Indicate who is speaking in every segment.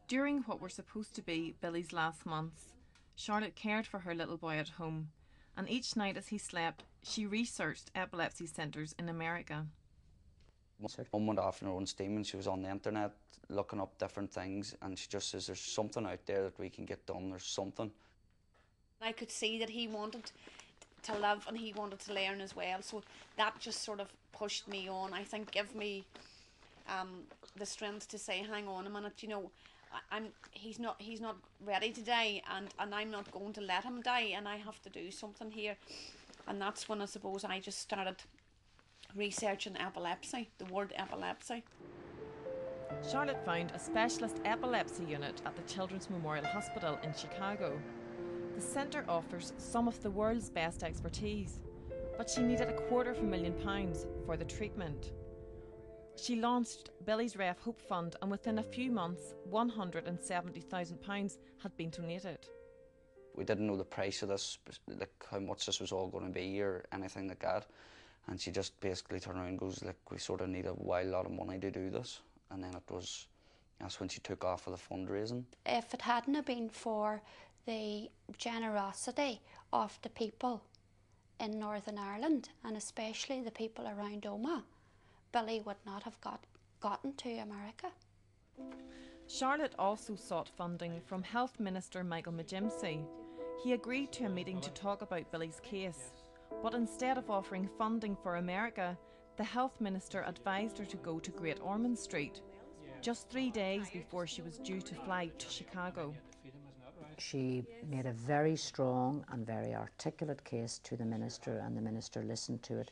Speaker 1: During what were supposed to be Billy's last months, Charlotte cared for her little boy at home, and each night as he slept, she researched epilepsy centres in America.
Speaker 2: Mum went off in her own steam and she was on the internet looking up different things, and she just says there's something out there that we can get done, there's something.
Speaker 3: I could see that he wanted to live and he wanted to learn as well, so that just sort of pushed me on. I think give me the strength to say, hang on a minute, you know, he's not ready to die, and I'm not going to let him die, and I have to do something here. And that's when I suppose I just started researching epilepsy, the word epilepsy.
Speaker 1: Charlotte found a specialist epilepsy unit at the Children's Memorial Hospital in Chicago. The centre offers some of the world's best expertise, but she needed £250,000 for the treatment. She launched Billy's Ref Hope Fund, and within a few months £170,000 had been donated.
Speaker 2: We didn't know the price of this, like how much this was all going to be or anything like that. And she just basically turned around and goes, like, we sort of need a wild lot of money to do this. And then that's when she took off with the fundraising.
Speaker 4: If it hadn't have been for the generosity of the people in Northern Ireland, and especially the people around Omagh, Billy would not have gotten to America.
Speaker 1: Charlotte also sought funding from Health Minister Michael McGimsey. He agreed to a meeting to talk about Billy's case, but instead of offering funding for America, the Health Minister advised her to go to Great Ormond Street, just 3 days before she was due to fly to Chicago.
Speaker 5: She made a very strong and very articulate case to the Minister, and the Minister listened to it,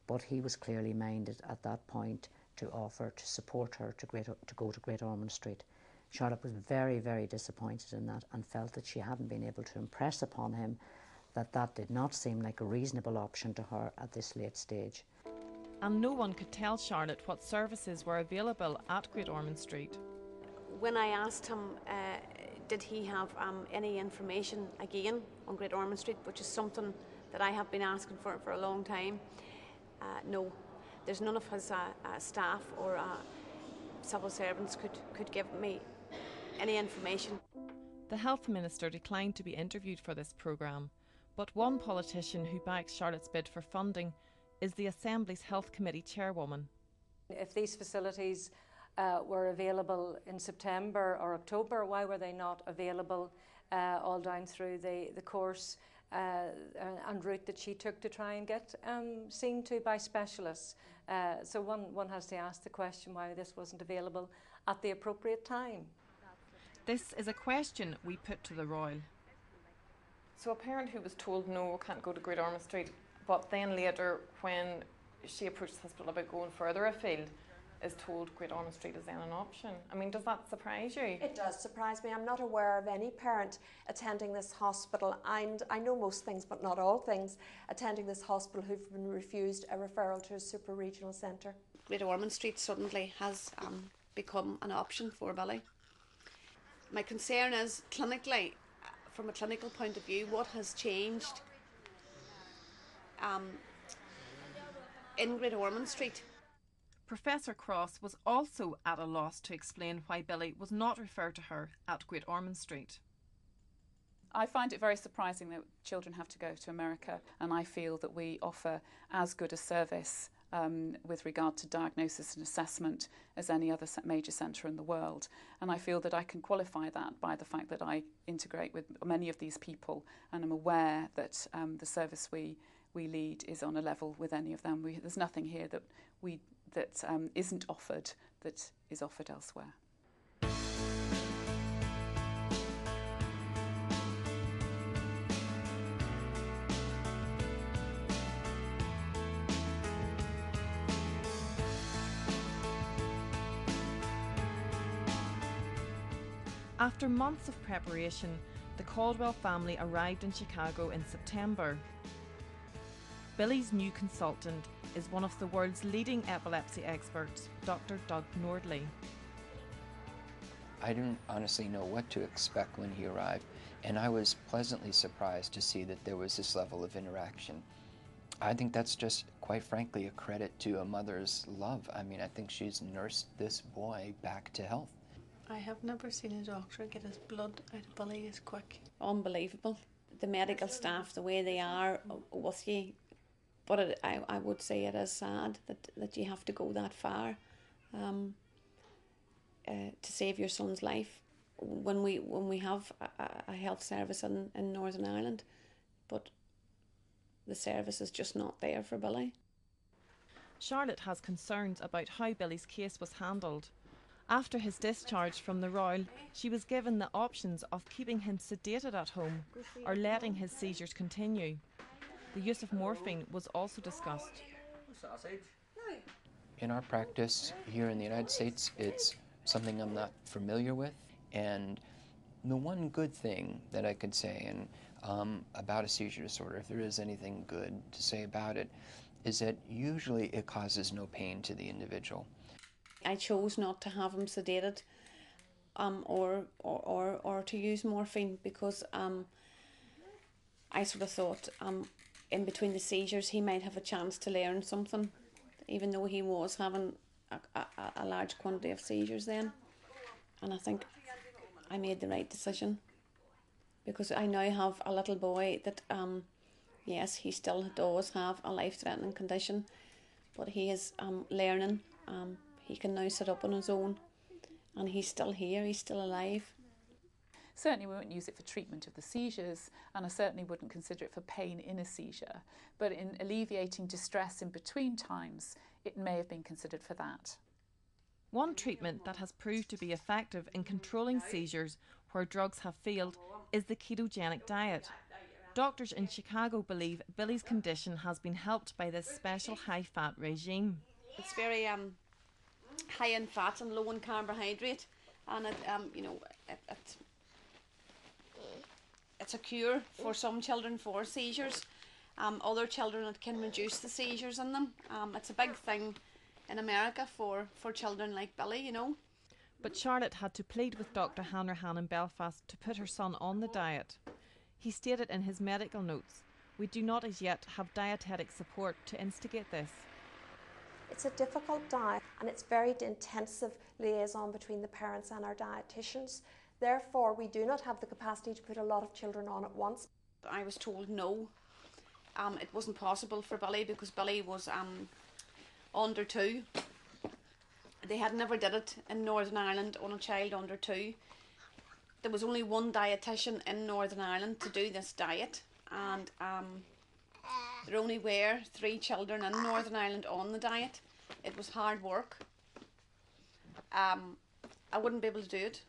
Speaker 5: but he was clearly minded at that point to offer to support her to go to Great Ormond Street. Charlotte was very, very disappointed in that and felt that she hadn't been able to impress upon him that did not seem like a reasonable option to her at this late stage.
Speaker 1: And no one could tell Charlotte what services were available at Great Ormond Street.
Speaker 3: When I asked him, did he have any information again on Great Ormond Street, which is something that I have been asking for a long time, no. There's none of his staff or civil servants could give me any information.
Speaker 1: The Health Minister declined to be interviewed for this programme, but one politician who backs Charlotte's bid for funding is the Assembly's Health Committee chairwoman.
Speaker 6: If these facilities were available in September or October, why were they not available all down through the course and route that she took to try and get seen to by specialists? So one has to ask the question why this wasn't available at the appropriate time.
Speaker 1: This is a question we put to the Royal. So a parent who was told no, can't go to Great Ormond Street, but then later when she approached the hospital about going further afield, is told Great Ormond Street is then an option. I mean, does that surprise you?
Speaker 7: It does surprise me. I'm not aware of any parent attending this hospital, and I know most things but not all things, attending this hospital who've been refused a referral to a super-regional centre.
Speaker 3: Great Ormond Street suddenly has become an option for Billy. My concern is clinically, from a clinical point of view, what has changed in Great Ormond Street.
Speaker 1: Professor Cross was also at a loss to explain why Billy was not referred to her at Great Ormond Street.
Speaker 8: I find it very surprising that children have to go to America, and I feel that we offer as good a service with regard to diagnosis and assessment as any other major centre in the world. And I feel that I can qualify that by the fact that I integrate with many of these people, and I'm aware that the service we lead is on a level with any of them. There's nothing here that isn't offered that is offered elsewhere.
Speaker 1: After months of preparation, the Caldwell family arrived in Chicago in September. Billy's new consultant is one of the world's leading epilepsy experts, Dr. Doug Nordley.
Speaker 9: I didn't honestly know what to expect when he arrived, and I was pleasantly surprised to see that there was this level of interaction. I think that's just, quite frankly, a credit to a mother's love. I mean, I think she's nursed this boy back to health.
Speaker 10: I have never seen a doctor get his blood out of Billy as quick.
Speaker 3: Unbelievable. The medical staff, the way they are with you. But I would say it is sad that you have to go that far to save your son's life. When we have a health service in Northern Ireland, but the service is just not there for Billy.
Speaker 1: Charlotte has concerns about how Billy's case was handled. After his discharge from the Royal, she was given the options of keeping him sedated at home or letting his seizures continue. The use of morphine was also discussed.
Speaker 9: In our practice here in the United States, it's something I'm not familiar with, and the one good thing that I could say about a seizure disorder, if there is anything good to say about it, is that usually it causes no pain to the individual.
Speaker 3: I chose not to have him sedated or to use morphine because I sort of thought in between the seizures he might have a chance to learn something, even though he was having a large quantity of seizures then. And I think I made the right decision because I now have a little boy that, yes, he still does have a life-threatening condition, but he is learning. He can now sit up on his own, and he's still here, he's still alive.
Speaker 8: Certainly we won't use it for treatment of the seizures, and I certainly wouldn't consider it for pain in a seizure, but in alleviating distress in between times, it may have been considered for that.
Speaker 1: One treatment that has proved to be effective in controlling seizures where drugs have failed is the ketogenic diet. Doctors in Chicago believe Billy's condition has been helped by this special high-fat regime.
Speaker 3: It's very high in fat and low in carbohydrate, and it's a cure for some children for seizures. Other children, it can reduce the seizures in them. It's a big thing in America for children like Billy, you know.
Speaker 1: But Charlotte had to plead with Dr. Hanrahan in Belfast to put her son on the diet. He stated in his medical notes, "We do not as yet have dietetic support to instigate this."
Speaker 7: It's a difficult diet and it's very intensive liaison between the parents and our dietitians. Therefore, we do not have the capacity to put a lot of children on at once.
Speaker 3: I was told no, it wasn't possible for Billy because Billy was under 2. They had never did it in Northern Ireland on a child under 2. There was only one dietitian in Northern Ireland to do this diet, and there only were 3 children in Northern Ireland on the diet. It was hard work. I wouldn't be able to do it.